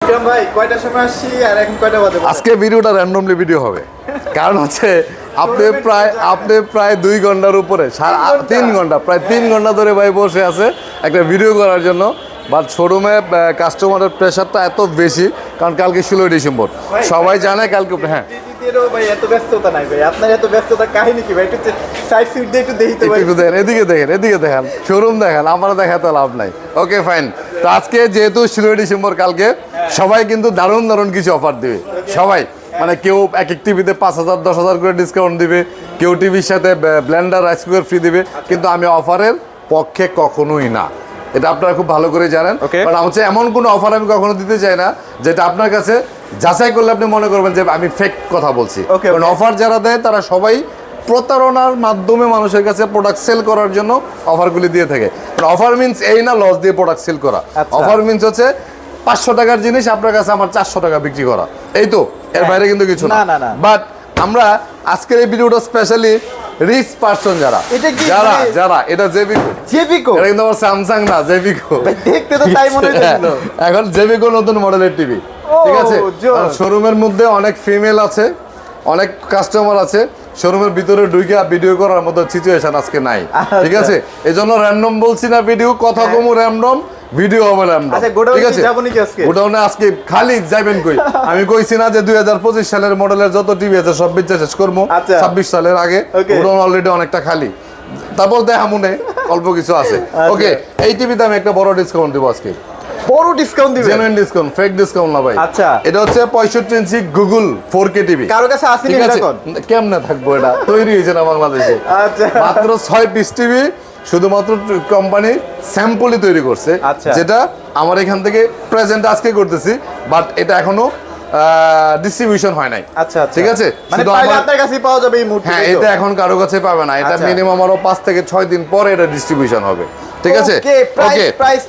বিক্রম ভাই কয়টার সময় আসছি আর এখন কয়টা বাজে? আজকে ভিডিওটা র্যান্ডমলি ভিডিও হবে, কারণ হচ্ছে আপনি প্রায় 2 ঘন্টার উপরে 3 ঘন্টা প্রায় 3 ঘন্টা ধরে ভাই বসে আছে একটা ভিডিও করার জন্য। বাট শোরুমে কাস্টমারের প্রেশারটা এত বেশি, কারণ কালকে 16 ডিসেম্বর, সবাই জানে কালকে। হ্যাঁ ভাই এত ব্যস্ততা নাই ভাই, আপনার এত ব্যস্ততা কাহিনী কি ভাই? একটু সাইড সিট দিয়ে একটু দেখি তো ভাই। একটু দেখেন, এদিকে দেখেন শোরুম দেখেন, আমরা দেখাতে লাভ নাই। Okay fine. তো আজকে যেহেতু 16 ডিসেম্বর, কালকে সবাই কিন্তু দারুণ কিছু অফার দিবে সবাই। মানে কেউ এক টিভিতে 5,000 10,000 করে ডিসকাউন্ট দিবে, কেউ টিভির সাথে ব্লেন্ডার রাইস কুকার ফ্রি দিবে, কিন্তু আমি অফারের পক্ষে কখনোই না, এটা আপনারা খুব ভালো করে জানেন। কারণ হচ্ছে এমন কোনো অফার আমি কখনো দিতে চাই না যেটা আপনার কাছে যাচাই করলে আপনি মনে করবেন যে আমি ফেক কথা বলছি। কারণ অফার যারা দেয় তারা সবাই প্রতারণার মাধ্যমে মানুষের কাছে প্রোডাক্ট সেল করার জন্য অফারগুলি দিয়ে থাকে। অফার মিনস এই না লস দিয়ে প্রোডাক্ট সেল করা। অফার মিনস হচ্ছে 500 টাকার জিনিস আপনার কাছে আমার 400 টাকা বিক্রি করা, এই তো, এর বাইরে কিন্তু কিছু না। বাট আমরা আজকের এই ভিডিওটা স্পেশালি রিচ পারসন যারা এটা জেবিকো, এটা কিন্তু আমার স্যামসাং না, জেবিকো। দেখতে তো তাই মনে হচ্ছিল। এখন জেবিকো নতুন মডেলের টিভি, ঠিক আছে। শোরুমের মধ্যে অনেক ফিমেল আছে, অনেক কাস্টমার আছে, শোরুমের ভিতরে ঢুকে ভিডিও করার মতো সিচুয়েশন আজকে নাই, ঠিক আছে। এই জন্য র্যান্ডম বলছি না, ভিডিও কথা কমু র্যান্ডম, ভিডিও হবে র্যান্ডম, ঠিক আছে। গোডাউনে আজকে খালি যাবেন কই? আমি কইছি না যে 2025 সালের মডেলের যত টিভি আছে সব বেচে শেষ করবো 26 সালের আগে। গোডাউন অলরেডি অনেকটা খালি, তারপর দেখা মনে অল্প কিছু আছে। ওকে, এই টিভিতে আমি একটা বড় ডিসকাউন্ট দেবো আজকে। বড় ডিসকাউন্ট দিবেন? জেনুইন ডিসকাউন্ট, ফেক ডিসকাউন্ট না ভাই। আচ্ছা, এটা হচ্ছে 65 ইঞ্চি গুগল 4K টিভি। কারো কাছে আসেনি এরকম? কেমনে থাকবো, এটা তৈরি হয়েছে না বাংলাদেশে। আচ্ছা, মাত্র 6 পিস টিভি, শুধুমাত্র কোম্পানি স্যাম্পলই তৈরি করছে, যেটা আমার এখান থেকে প্রেজেন্ট আজকে করতেছি, বাট এটা এখনো ডিস্ট্রিবিউশন হয় নাই। আচ্ছা, ঠিক আছে, মানে আপনার কাছেই পাওয়া যাবে এই মুহূর্তে? হ্যাঁ, এটা এখন কারো কাছে পাবে না, এটা মিনিমাম আরো 5 থেকে 6 দিন পরে এটা ডিস্ট্রিবিউশন হবে, ঠিক আছে। ওকে,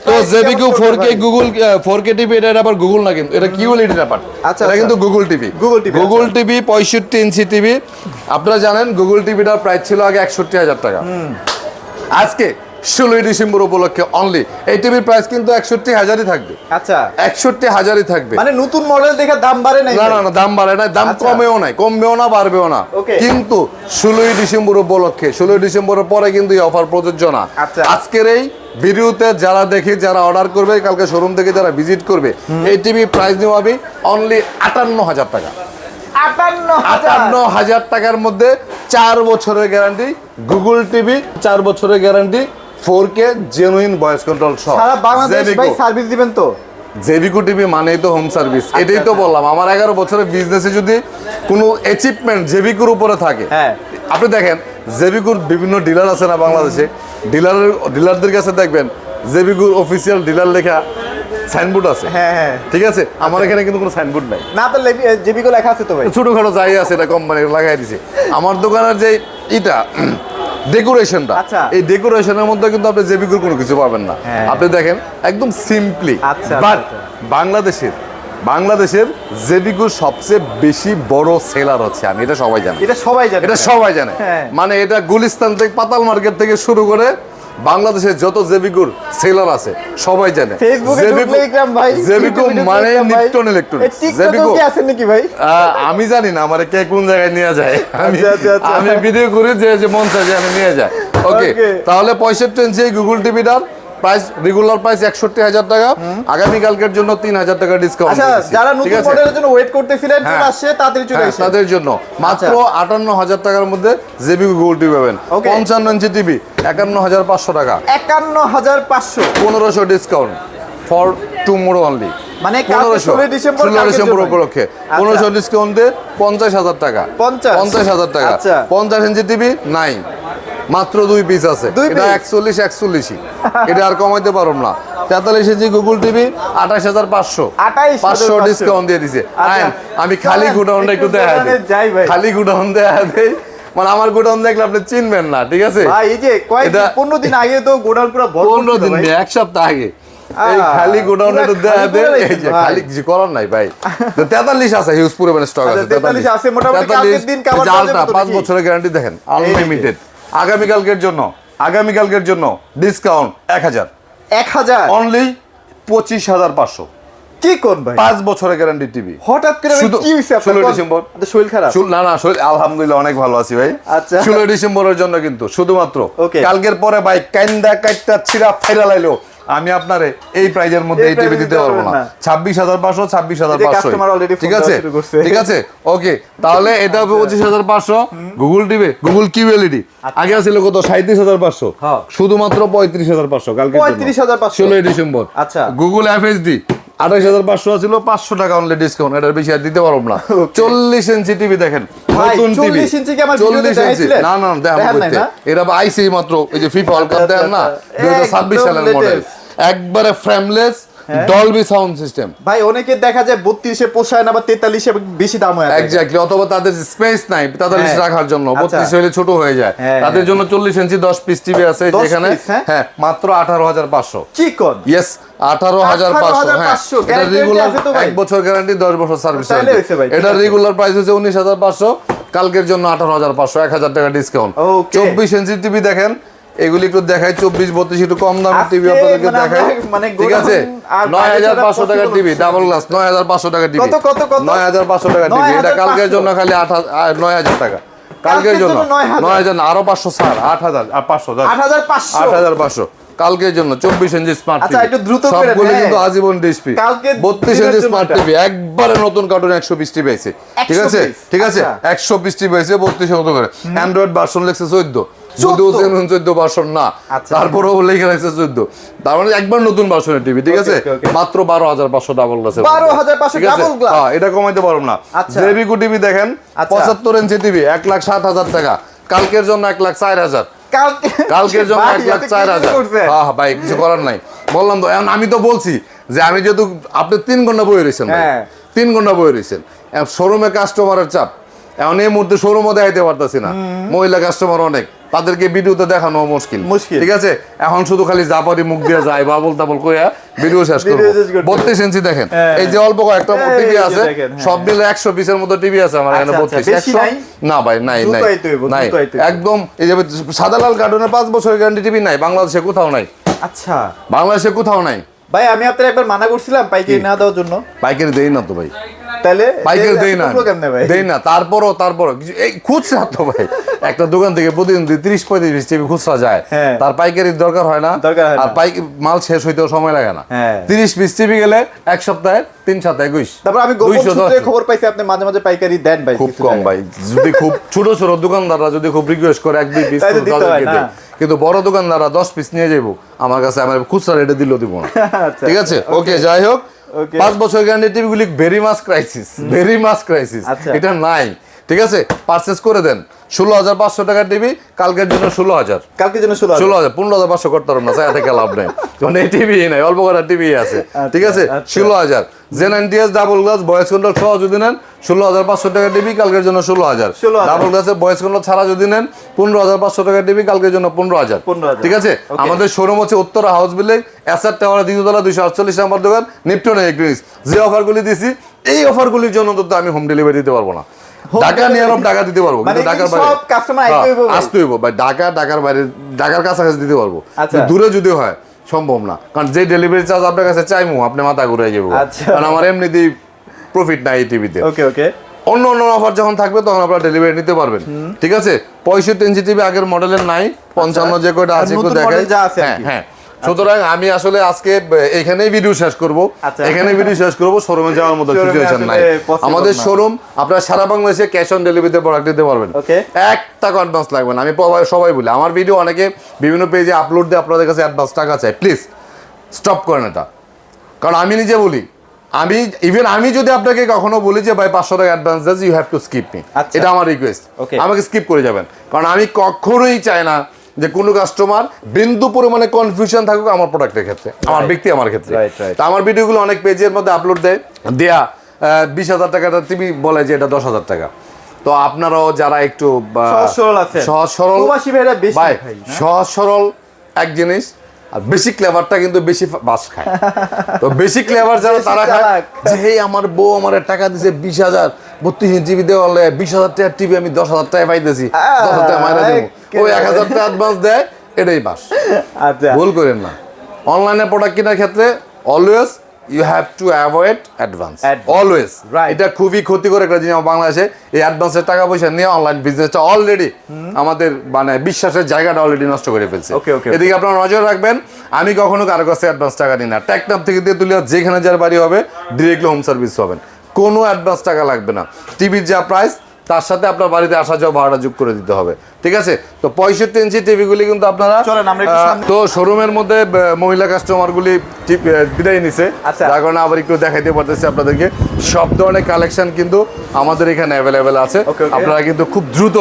তো জেবিকো 4K গুগল 4K টিভি, এটা আবার গুগল না, কিন্তু এটা কিউএলইডি না পার্ট। আচ্ছা, এটা কিন্তু Google TV. Google TV 65 inch TV. আপনারা জানেন গুগল টিভিটার প্রাইস ছিল আগে 61,000 টাকা। আজকে 16 ডিসেম্বর উপলক্ষে অনলি এই টিভির প্রাইস কিন্তু 61,000ই থাকবে। আচ্ছা, 61,000ই থাকবে। মানে নতুন মডেল দেখে দাম বাড়ে নাই? না, দাম বাড়ে নাই, দাম কমেও নাই, কমবেও না, বাড়বেও না। কিন্তু 16 ডিসেম্বর উপলক্ষে, 16 ডিসেম্বরের পরে কিন্তু এই অফার প্রযোজ্য না। আজকের এই ভিডিওতে যারা দেখি, যারা অর্ডার করবে, কালকে শোরুম থেকে যারা ভিজিট করবে, এই টিভি প্রাইস নেওয়া হবে অনলি 58,000 টাকা। 58,000 টাকার মধ্যে 4 বছরের গ্যারান্টি গুগল টিভি, 4 বছরের guarantee 4K genuine voice control সহ। সারা বাংলাদেশ ভাই সার্ভিস দিবেন তো? জেবিকো টিভি মানেই তো হোম সার্ভিস, এটাই তো বললাম। আমার 11 বছরের বিজনেসে যদি কোনো অ্যাচিভমেন্ট জেবিকোর উপরে থাকে, আপনি দেখেন জেবিকোর বিভিন্ন ডিলার আছে না বাংলাদেশে, ডিলারদের কাছে দেখবেন জেবিকোর অফিসিয়াল ডিলার লেখা সাইনবোর্ড আছে। হ্যাঁ, ঠিক আছে। আমার এখানে কিন্তু কোনো সাইনবোর্ড নাই। না, তো জেবিকো লেখা আছে তো ভাই, ছোটখাটো যাই আছে, এটা কোম্পানি লাগাই দিছে। আমার দোকানের যে এটা ডেকোরেশনটা, এই ডেকোরেশনের মধ্যে কিন্তু আপনি জেবিকোর কোনো কিছু পাবেন না। আপনি দেখেন একদম সিম্পলি। বাট বাংলাদেশের জেবিকোর সবচেয়ে বেশি বড় সেলার হচ্ছে আমি, এটা সবাই জানে। মানে এটা গুলিস্তান থেকে, পাতাল মার্কেট থেকে শুরু করে বাংলাদেশের যত জেবিকোর সেলার আছে সবাই জানে। জেবিকো মানে নিপটন ইলেকট্রনিক্স। জেবিকো আছে নাকি ভাই? আমি জানি না, আমার কে কোন জায়গায় নিয়ে যায়, আমি ভিডিও করি যে মন চায় যে আমি নিয়ে যায়। ওকে, তাহলে 65 ইঞ্চি গুগল টিভিটার প্রাইস, রেগুলার প্রাইস 61,000 টাকা। আগামী কালকের জন্য 3,000 টাকা ডিসকাউন্ট। আচ্ছা, যারা নতুন মডেলের জন্য ওয়েট করতেছিলেন, চলে আসছে তাড়াতাড়ি চলে আসে। তাদের জন্য মাত্র 58,000 টাকার মধ্যে জেবিকো গুগল টিভি পাবেন। 55 ইঞ্চি টিভি 51,500 টাকা। 51,500, 1500 ডিসকাউন্ট ফর টুমরো অনলি। মানে 16 ডিসেম্বর উপলক্ষে 1500 ডিসকাউন্ট দিয়ে 50,000 টাকা। 50,000 টাকা। 50 ইঞ্চি টিভি নাই, মাত্র 2 পিস আছে। এটা 41 এটা আর কমাইতে পারব না। 43 ইঞ্চি গুগল টিভি 28,500, 500 ডিসকাউন্ট দিয়ে দিছে। আমি খালি গোডাউনটা একটু দেখা দিই, খালি গোডাউন দেখা দেই, মানে আমার গোডাউন দেখলে আপনি চিনবেন না, ঠিক আছে ভাই। এই যে 15 দিন আগে তো গোডাউন পুরো ভরপুর, 15 দিন 1 সপ্তাহ আগে এই খালি গোডাউন একটু দেখা দেই। এই যে খালি কিছু করার নাই ভাই। তো 43 আছে, হিউজ পরিমাণে স্টক আছে। 43 আছে মোটামুটি, কালকের দিন কভার জালটা 5 বছরের গ্যারান্টি দেখেন, আনলিমিটেড। আগামীকালকের জন্য ডিসকাউন্ট 1000 অনলি 25,500। কি কোন ভাই 5 বছরের গ্যারান্টি টিভি। হঠাৎ করে ভাই শুধু কি হইছে আপনার 16 ডিসেম্বর। শরীর খারাপ? না না শরীর আলহামদুলিল্লাহ অনেক ভালো আছি ভাই। আচ্ছা 16 ডিসেম্বরের জন্য কিন্তু শুধুমাত্র Okay. কালকের পরে ভাই কাইন্দা কাইটটা ছিড়া ফাইরা লাইলো আমি আপনারে এই প্রাইজের মধ্যে এই টিভি দিতে পারবো না। 26500 26500 কাস্টমার অলরেডি ঠিক আছে ঠিক আছে ওকে তাহলে এটা হবে 25500 Google TV Google Q LED আগে ছিল কত 37500 হ্যাঁ। শুধুমাত্র 35500 কালকে 35500 16 ডিসেম্বর। আচ্ছা গুগল এফএসডি 28500 ছিল 500 টাকা অনলি ডিসকাউন্ট এটার বেশি আর দিতে পারবো না। 40 ইঞ্চি টিভি দেখেন ভাই, নতুন টিভি 40 ইঞ্চি কি আমার ভিডিওতে 40 ইঞ্চি দেখাইছিলেন? না না দেখাবো দেখান নাই কইতে না? এটা আইসি মাত্র এই যে ফিফা ওয়ার্ল্ড কাপ দেখেন না আচ্ছা, 2026 সালের একদম মডেল latest। একবারে ফ্রেমলেস ডলবি সাউন্ড সিস্টেম ভাই অনেকে দেখা যায় 32 এ পোষায় না বা 43 এ বেশি দাম হয় এক্স্যাক্টলি অথবা তাদের স্পেস নাই তাদের হ্যাঁ। রাখার জন্য আচ্ছা। 32 হলে ছোট হয়ে যায় হ্যাঁ, তাদের জন্য 40 ইঞ্চি 10 পিস টিভি আছে 10 যেখানে piece, হ্যাঁ? হ্যাঁ মাত্র 18500 কি কোন ইয়েস 18500 হ্যাঁ 18,500 এটা guarantee রেগুলার আছে তো ভাই? 1 বছর গ্যারান্টি 10 বছর সার্ভিস তাইলে হইছে ভাই, ঠিক এটা আছে। রেগুলার প্রাইস হচ্ছে 19500 কালকের জন্য 18500 1000 টাকা ডিসকাউন্ট Okay। 24 ইঞ্চি টিভি দেখেন এগুলি একটু দেখাই 24 32 একটু কম দামের টিভি আজকে আপনাদেরকে মানে দেখাই আমরা মানে ঠিক আছে গোডাউন আর 9500 টাকা বাড়িতে টিভি যারা ডাবল গ্লাস 9500 টাকা টিভি কত? 9500 টাকা টিভি এটা 9500 কালকের জন্য খালি 9000 টাকা কালকের জন্য 9000 না আরো 500 ছাড় 8000 আর 500 8500 8500 কালকের জন্য 24 ইঞ্চি স্মার্ট আচ্ছা, টিভি একটু দ্রুত করেন, সবগুলো হ্যাঁ। কিন্তু আজীবন ডিসপ্লে কালকে 32 দিনের ইঞ্চি জন্য স্মার্ট এটা। টিভি একবারে নতুন কার্টুন 120 টিভি আছে ঠিক 120 আছে ঠিক আছে আচ্ছা। 120 টিভি আছে 32 মতো করে অ্যান্ড্রয়েড ভার্সন লেখছে 14 যদিও 14 ভার্সন না আচ্ছা। তারপরেও লেখা আছে 14 তার মানে একবার নতুন ভার্সনের টিভি ঠিক আছে Okay, okay। মাত্র 12500 ডাবল গ্লাস 12,500 double glass? হ্যাঁ এটা কমাইতে পারবো না আচ্ছা। জেবিকো টিভি দেখেন আচ্ছা। 75 ইঞ্চি টিভি 1,07,000 টাকা কালকের জন্য 1,04,000 কালকের জন্য 1,04,000 হ্যাঁ হ্যাঁ ভাই কিছু করার নাই বললাম তো এখন আমি তো বলছি যে আমি যেহেতু আপনি 3 ঘন্টা বই রয়েছেন হ্যাঁ। 3 ঘন্টা বই রয়েছেন শোরুমে কাস্টমারের চাপ এখন এই মুহূর্তে শোরুমও দেখাইতে পারতেছি না মহিলা কাস্টমার অনেক তাদেরকে ভিডিওতে দেখানো মুশকিল ঠিক আছে এখন শুধু খালি জাপারি মুখ দিয়ে যায় বাবল তাবল কইয়া ভিডিও শেষ করবো ভিডিও শেষ করতে 32 ইঞ্চি দেখেন হ্যাঁ। এই যে অল্প কয়েকটা এই টিভি যে আছে দেখেন, হ্যাঁ। সব মিলে 100 পিসের মতো টিভি আছে আমার এখানে আচ্ছা, আচ্ছা, 32 বেশি 100 নাই? না ভাই নাই নাই দ্রুত আইতে হইব, নাই দ্রুত আইতে হইব। একদম এই যে সাদা লাল কার্টুনের 5 বছরের গ্যারান্টি টিভি নাই বাংলাদেশে কোথাও নাই আচ্ছা বাংলাদেশে কোথাও নাই ভাই আমি আপনার একবার মানা করছিলাম পাইকারি না দেওয়ার জন্য পাইকারি দেই না তো ভাই তাহলে পাইকারি দেই না কেমনে ভাই দেই না তারপরও কিছু এই খুচরা তো ভাই একটা দোকান থেকে প্রতিদিন 30-35 পিস টিভি খুচরা যায় হ্যাঁ। তার পাইকারির দরকার হয় না দরকার হয় না। আর মাল শেষ হইতেও সময় লাগে না হ্যাঁ। 30 পিস টিভি গেলে এক সপ্তাহে 3 7 21 তারপর আমি গোপন 210 সূত্রে খবর পাইছি আপনি মাঝে মাঝে পাইকারি দেন ভাই খুব কিছু কম জায়গায়। ভাই যদি খুব ছোট ছোট দোকানদাররা যদি খুব রিকোয়েস্ট করে 1-2 পিস তাই তো দিতে হয় না। কিন্তু বড় দোকানদাররা 10 পিস নিয়ে যাবো আমার কাছে আমার খুচরা রেটে দিলেও দিব না আচ্ছা, ঠিক আছে ওকে যাই হোক Okay. 5 বছর গ্যারান্টি টিভিগুলি ভেরি মাস ক্রাইসিস আচ্ছা। এটা নাই ঠিক আছে পারচেজ করে দেন 16,500 টাকার টিভি কালকের জন্য 16,000 কালকের জন্য 16,000 15,500 করতে পারবো না চাই থেকে লাভ নেই কারণ এই টিভি নাই অল্প কটা টিভি আছে ঠিক আছে আচ্ছা। 16,000 gen double glass voice control সহ যদি নেন 16,500 টাকা টিভি কালকের জন্য 16,000 16,000 ডাবল গ্লাসের ভয়েস কন্ট্রোল ছাড়া যদি নেন 15,500 টাকা টিভি কালকের জন্য 15,000 15,000 ঠিক আছে Okay. আমাদের শোরুম হচ্ছে Uttara house building SR tower দ্বিতীয়তলা 248 নম্বর দোকান নিপটন ইলেকট্রনিক্স যে অফারগুলি দিছি এই অফারগুলির জন্য তো আমি হোম ডেলিভারি দিতে পারবো না ঢাকা নিয়ে টাকা দিতে পারবো মানে কিন্তু ঢাকার কি বাইরে সব customer আইতে হইবো ভাই? আসতে হইব ভাই ঢাকার বাইরে ঢাকার কাছাকাছি দিতে পারবো আচ্ছা। কিন্তু দূরে যদি হয় সম্ভব না কারণ যে ডেলিভারি চার্জ আপনার কাছে চাইমু আপনি মাথা ঘুরে যাবো আচ্ছা। কারণ আমার এমনিতেই প্রফিট নাই এই টিভিতে ওকে ওকে অন্য অফার যখন থাকবে তখন আপনারা ডেলিভারি নিতে পারবেন ঠিক আছে 65 ইঞ্চি টিভি আগের মডেলের নাই 55 যে কয়টা আর আছে একটু নতুন দেখাই model যা আছে আর হ্যাঁ কি। হ্যাঁ সুতরাং আমি আসলে আজকে এখানেই ভিডিও শেষ করব আচ্ছা। এখানেই ভিডিও শেষ করব শোরুমে যাওয়ার মতো Showroom-এ সিচুয়েশন নাই আসলে possible আমাদের না। শোরুম আপনারা সারা বাংলাদেশে ক্যাশ অন ডেলিভারিতে প্রোডাক্ট দিতে পারবেন Okay. একটা অ্যাডভান্স লাগবে না আমি সবাই বলি আমার ভিডিও অনেকে বিভিন্ন পেজে আপলোড দিয়ে আপনাদের কাছে অ্যাডভান্স টাকা চাই প্লিজ স্টপ করেন এটা কারণ আমি নিজে বলি আমি যদি আপনাকে কখনো বলি যে ভাই 500 টাকা advance this you have to skip me আচ্ছা। এটা আমার রিকোয়েস্ট Okay. আমাকে স্কিপ করে যাবেন কারণ আমি কখনোই চাই না যে কোনো কাস্টমার বিন্দু পরিমাণে কনফিউশন থাকুক আমার প্রোডাক্টের ক্ষেত্রে আমার ব্যক্তি আমার ক্ষেত্রে Right. তো আমার ভিডিওগুলো অনেক পেজের মধ্যে আপলোড দেয়া 20,000 টাকাটা টিভি বলে যে এটা 10,000 টাকা তো আপনারাও যারা একটু সহজ সরল আছেন। সহজ সরল প্রবাসী ভাইরা বেশি ভাই খায়, না? সহজ সরল এক জিনিস আর বেশি ক্লেভারটা কিন্তু বেশি বাস খায় তো বেশি ক্লেভার যারা বেশি তারা খায় চালাক। যে হেই আমার বউ আমার টাকা দিছে 20,000 32 ইঞ্চি টিভি দেওয়া হলে 20,000 টাকার টিভি আমি 10,000 টাকা পাইতেছি 10,000 টাকা মাইরা দেবো ওই 1,000 টাকা অ্যাডভান্স দেয় এটাই বাস আচ্ছা ভুল করেন না অনলাইনে প্রোডাক্ট কেনার ক্ষেত্রে always you have to avoid advance Advance. Always. Right. এটা খুবই ক্ষতিকর একটা জিনিস বাংলাদেশে, এই অ্যাডভান্সের টাকা পয়সা নিয়ে অনলাইন বিজনেসটা অলরেডি আমাদের মানে বিশ্বাসের জায়গাটা অলরেডি নষ্ট করে ফেলছে। Okay, okay, এদিকে আপনারা নজর রাখবেন, আমি কখনো কারো কাছে অ্যাডভান্স টাকা নিই না। টেকনাফ থেকে দিয়ে তুলে যেখানে যার বাড়ি হবে ডিরেক্টলি হোম সার্ভিস পাবেন, কোনো অ্যাডভান্স টাকা লাগবে না। টিভির যা প্রাইস তার সাথে আপনার বাড়িতে আসা যাওয়া ভাড়াটা যোগ করে দিতে হবে, ঠিক আছে? তো 65 ইঞ্চি টিভিগুলি কিন্তু আপনারা চলেন আমরা একটু সামনে- তো শোরুমের মধ্যে মহিলা কাস্টমারগুলি বিদায় নিছে, আচ্ছা। যার কারণে আবার একটু দেখাইতে পারতেছি আপনাদেরকে। সব ধরনের কালেকশন কিন্তু আমাদের এখানে অ্যাভেলেবেল আছে। Okay, okay. আপনারা কিন্তু খুব দ্রুত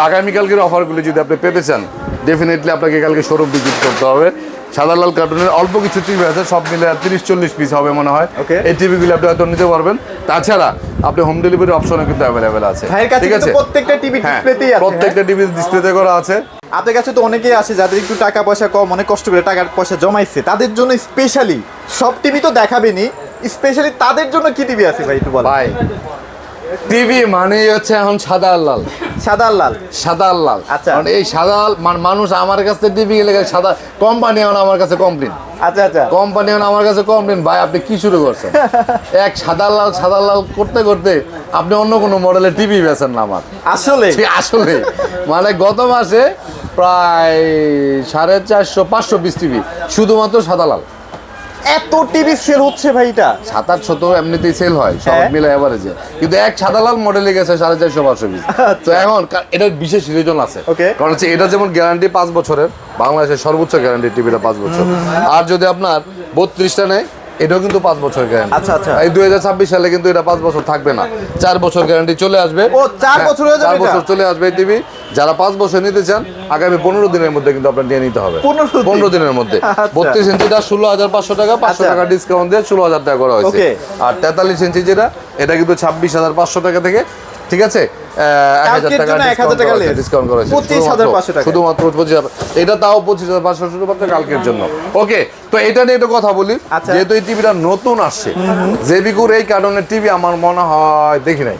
আগামীকালকের অফারগুলি যদি আপনি পেতে চান, ডেফিনেটলি আপনাকে কালকে শোরুম ভিজিট করতে হবে। সাদা লাল কার্টুনের অল্প কিছু টিভি আছে, সব মিলে 30-40 পিস হবে মনে হয়। Okay. এই টিভিগুলি আপনি হয়তো নিতে পারবেন। তাছাড়া আপনি হোম ডেলিভারি অপশনও কিন্তু অ্যাভেলেবেল আছে, ভাইয়ের কাছে ঠিক কিন্তু আছে? প্রত্যেকটা টিভি হ্যাঁ, ডিসপ্লেতেই আছে। প্রত্যেকটা টিভি ডিসপ্লেতে করা আছে। আপনার কাছে তো অনেকেই আসে যাদের একটু টাকা পয়সা কম, অনেক কষ্ট করে টাকা পয়সা জমাইছে, তাদের জন্য স্পেশালি সব টিভি তো দেখাবেনি, স্পেশালি তাদের জন্য কি টিভি আছে ভাই একটু বল। ভাই টিভি মানে হচ্ছে এখন সাদা আর লাল, সাদা আর লাল। সাদা আর লাল। আচ্ছা। কারণ এই সাদা মানুষ আমার কাছে টিভি গেলে সাদা, কোম্পানি এখন আমার কাছে কমপ্লেন, আচ্ছা আচ্ছা। কোম্পানি এখন আমার কাছে কমপ্লেন, ভাই আপনি কি শুরু করছেন? এক সাদা লাল করতে করতে আপনি অন্য কোনো মডেলের টিভি বেছেন না আমার। আসলে আসলে মানে গত মাসে প্রায় 450-500 পিস টিভি শুধুমাত্র সাদা লাল। এত টিভি সেল হচ্ছে ভাই এটা? 700 তো এমনিতেই সেল হয় সব হ্যাঁ। মিলে এভারেজে, কিন্তু এক সাদা লাল মডেলে গেছে 450-500 পিস। তো এখন এটার বিশেষ রিজন আছে, Okay. কারণ হচ্ছে এটা যেমন গ্যারান্টি 5 বছরের, বাংলাদেশের সর্বোচ্চ গ্যারান্টি টিভিটা 5 বছর। আর যদি আপনার 32টা নেয় এটাও কিন্তু 5 বছর গ্যারান্টি। আচ্ছা, আচ্ছা। এই 2026 সালে কিন্তু এটা 5 বছর থাকবে না, 4 বছর গ্যারান্টি চলে আসবে। ও, 4 হ্যাঁ, বছর হয়ে যাবে 4 এটা? বছর চলে আসবে এই টিভি। যারা 5 বছর নিতে চান আগামী 15 দিনের মধ্যে কিন্তু আপনার নিয়ে নিতে হবে। 15 দিনের মধ্যে। আচ্ছা। 32 ইঞ্চিটা 16,500 টাকা, 500 আচ্ছা। টাকা ডিসকাউন্ট দিয়ে 16,000 টাকা করা হয়েছে। Okay. আর 43 ইঞ্চি যেটা, এটা কিন্তু 26,500 টাকা থেকে, ঠিক আছে, 1,000 কালকের টাকা জন্য 1000 টাকা less। ডিসকাউন্ট করা হয়েছে। 25,500 টাকা। শুধুমাত্র 25,000, এটা তাও 25,500 শুধুমাত্র কালকের জন্য। ওকে, তো এটা নিয়ে একটু কথা বলি। আচ্ছা। যেহেতু এই টিভিটা নতুন আসছে, জেবিকুর এই কারণে টিভি আমার মনে হয় দেখি নাই,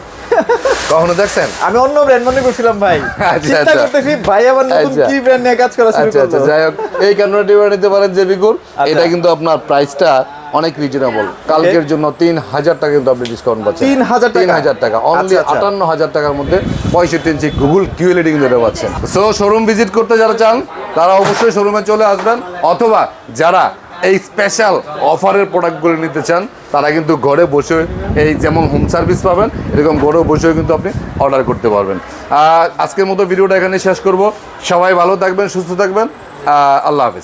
কখনো দেখছেন? আমি অন্য ব্র্যান্ড মনে করছিলাম ভাই। আচ্ছা, চিন্তা আচ্ছা। করতেছি ভাই আবার নতুন আচ্ছা। কি ব্র্যান্ড নিয়ে কাজ করা শুরু আচ্ছা আচ্ছা, করলো। যাই হোক, এই কারণে টিভি নিতে পারেন জেবিকুর। আচ্ছা। এটা কিন্তু আপনার প্রাইসটা অনেক রিজনেবল, কালকের জন্য 3,000 টাকা কিন্তু আপনি ডিসকাউন্ট পাচ্ছেন। 3,000 টাকা? 3,000 টাকা অনলি, আচ্ছা, আচ্ছা। 58,000 টাকার মধ্যে 65 ইঞ্চি গুগল কিউএলইডি কিন্তু এটা পাচ্ছেন। সো শোরুম ভিজিট করতে যারা চান তারা অবশ্যই শোরুমে চলে আসবেন, অথবা যারা এই স্পেশাল অফারের প্রোডাক্টগুলো নিতে চান তারা কিন্তু ঘরে বসে, এই যেমন হোম সার্ভিস পাবেন এরকম ঘরে বসেও কিন্তু আপনি অর্ডার করতে পারবেন। আজকের মতো ভিডিওটা এখানে শেষ করব। সবাই ভালো থাকবেন, সুস্থ থাকবেন, আল্লাহ হাফেজ।